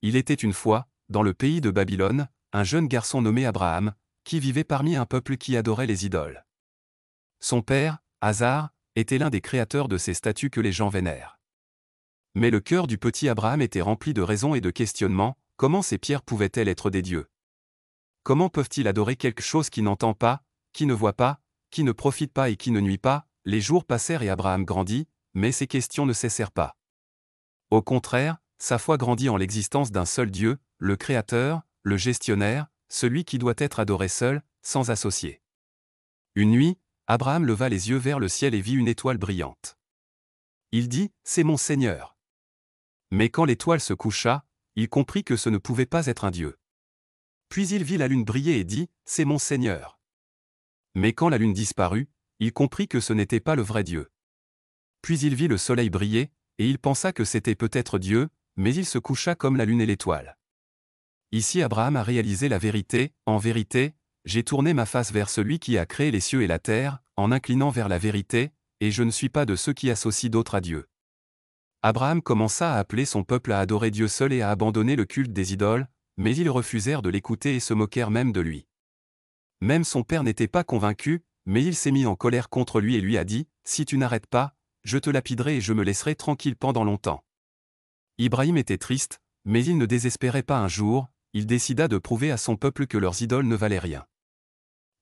Il était une fois, dans le pays de Babylone, un jeune garçon nommé Abraham, qui vivait parmi un peuple qui adorait les idoles. Son père, Hazar, était l'un des créateurs de ces statues que les gens vénèrent. Mais le cœur du petit Abraham était rempli de raisons et de questionnements. Comment ces pierres pouvaient-elles être des dieux? Comment peuvent-ils adorer quelque chose qui n'entend pas, qui ne voit pas, qui ne profite pas et qui ne nuit pas? Les jours passèrent et Abraham grandit, mais ces questions ne cessèrent pas. Au contraire, sa foi grandit en l'existence d'un seul Dieu, le Créateur, le gestionnaire, celui qui doit être adoré seul, sans associé. Une nuit, Abraham leva les yeux vers le ciel et vit une étoile brillante. Il dit, « C'est mon Seigneur. » Mais quand l'étoile se coucha, il comprit que ce ne pouvait pas être un Dieu. Puis il vit la lune briller et dit, « C'est mon Seigneur. » Mais quand la lune disparut, il comprit que ce n'était pas le vrai Dieu. Puis il vit le soleil briller, et il pensa que c'était peut-être Dieu, mais il se coucha comme la lune et l'étoile. Ici Abraham a réalisé la vérité. En vérité, j'ai tourné ma face vers celui qui a créé les cieux et la terre, en inclinant vers la vérité, et je ne suis pas de ceux qui associent d'autres à Dieu. Abraham commença à appeler son peuple à adorer Dieu seul et à abandonner le culte des idoles, mais ils refusèrent de l'écouter et se moquèrent même de lui. Même son père n'était pas convaincu, mais il s'est mis en colère contre lui et lui a dit, « Si tu n'arrêtes pas, je te lapiderai et je me laisserai tranquille pendant longtemps. » Ibrahim était triste, mais il ne désespérait pas un jour. Il décida de prouver à son peuple que leurs idoles ne valaient rien.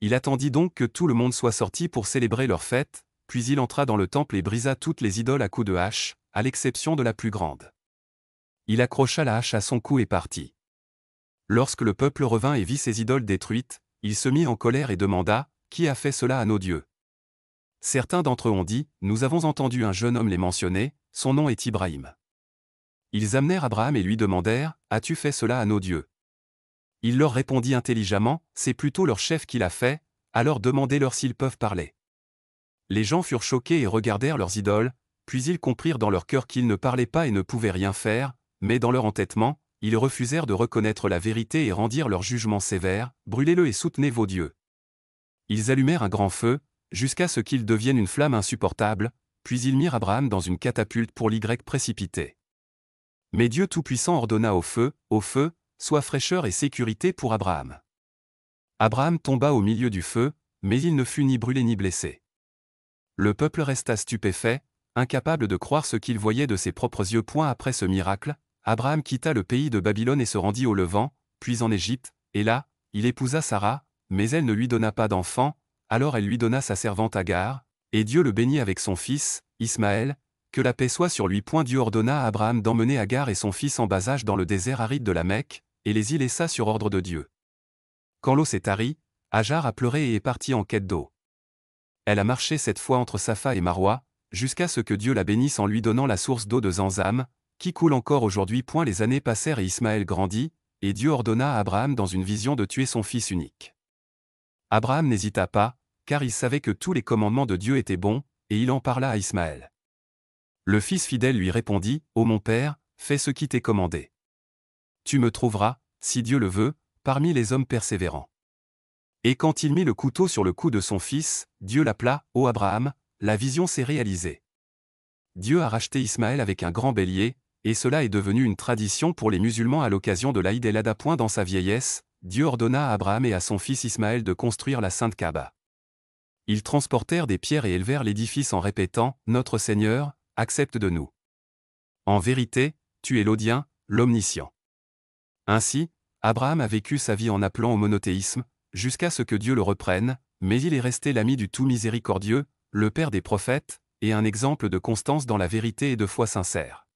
Il attendit donc que tout le monde soit sorti pour célébrer leur fête, puis il entra dans le temple et brisa toutes les idoles à coups de hache, à l'exception de la plus grande. Il accrocha la hache à son cou et partit. Lorsque le peuple revint et vit ses idoles détruites, il se mit en colère et demanda, « Qui a fait cela à nos dieux ?» Certains d'entre eux ont dit, « Nous avons entendu un jeune homme les mentionner, son nom est Ibrahim. » Ils amenèrent Abraham et lui demandèrent, « As-tu fait cela à nos dieux ?» Il leur répondit intelligemment, « C'est plutôt leur chef qui l'a fait, alors demandez-leur s'ils peuvent parler. » Les gens furent choqués et regardèrent leurs idoles, puis ils comprirent dans leur cœur qu'ils ne parlaient pas et ne pouvaient rien faire, mais dans leur entêtement, ils refusèrent de reconnaître la vérité et rendirent leur jugement sévère, « Brûlez-le et soutenez vos dieux. » Ils allumèrent un grand feu, jusqu'à ce qu'il devienne une flamme insupportable, puis ils mirent Abraham dans une catapulte pour l'y précipiter. Mais Dieu Tout-Puissant ordonna au feu, soit fraîcheur et sécurité pour Abraham. Abraham tomba au milieu du feu, mais il ne fut ni brûlé ni blessé. Le peuple resta stupéfait, incapable de croire ce qu'il voyait de ses propres yeux. Après ce miracle, Abraham quitta le pays de Babylone et se rendit au Levant, puis en Égypte, et là, il épousa Sarah, mais elle ne lui donna pas d'enfant, alors elle lui donna sa servante Agar, et Dieu le bénit avec son fils, Ismaël. Que la paix soit sur lui. Dieu ordonna à Abraham d'emmener Agar et son fils en bas âge dans le désert aride de la Mecque, et les y laissa sur ordre de Dieu. Quand l'eau s'est tarie, Agar a pleuré et est partie en quête d'eau. Elle a marché cette fois entre Safa et Marwa, jusqu'à ce que Dieu la bénisse en lui donnant la source d'eau de Zamzam, qui coule encore aujourd'hui. Les années passèrent et Ismaël grandit, et Dieu ordonna à Abraham dans une vision de tuer son fils unique. Abraham n'hésita pas, car il savait que tous les commandements de Dieu étaient bons, et il en parla à Ismaël. Le fils fidèle lui répondit, « Ô mon père, fais ce qui t'est commandé. Tu me trouveras, si Dieu le veut, parmi les hommes persévérants. » Et quand il mit le couteau sur le cou de son fils, Dieu l'appela, « Ô Abraham », la vision s'est réalisée. Dieu a racheté Ismaël avec un grand bélier, et cela est devenu une tradition pour les musulmans à l'occasion de l'Aïd el-Adha. Dans sa vieillesse, Dieu ordonna à Abraham et à son fils Ismaël de construire la sainte Kaaba. Ils transportèrent des pierres et élevèrent l'édifice en répétant, « Notre Seigneur, accepte de nous. En vérité, tu es l'Audien, l'Omniscient. » Ainsi, Abraham a vécu sa vie en appelant au monothéisme, jusqu'à ce que Dieu le reprenne, mais il est resté l'ami du tout miséricordieux, le Père des prophètes, et un exemple de constance dans la vérité et de foi sincère.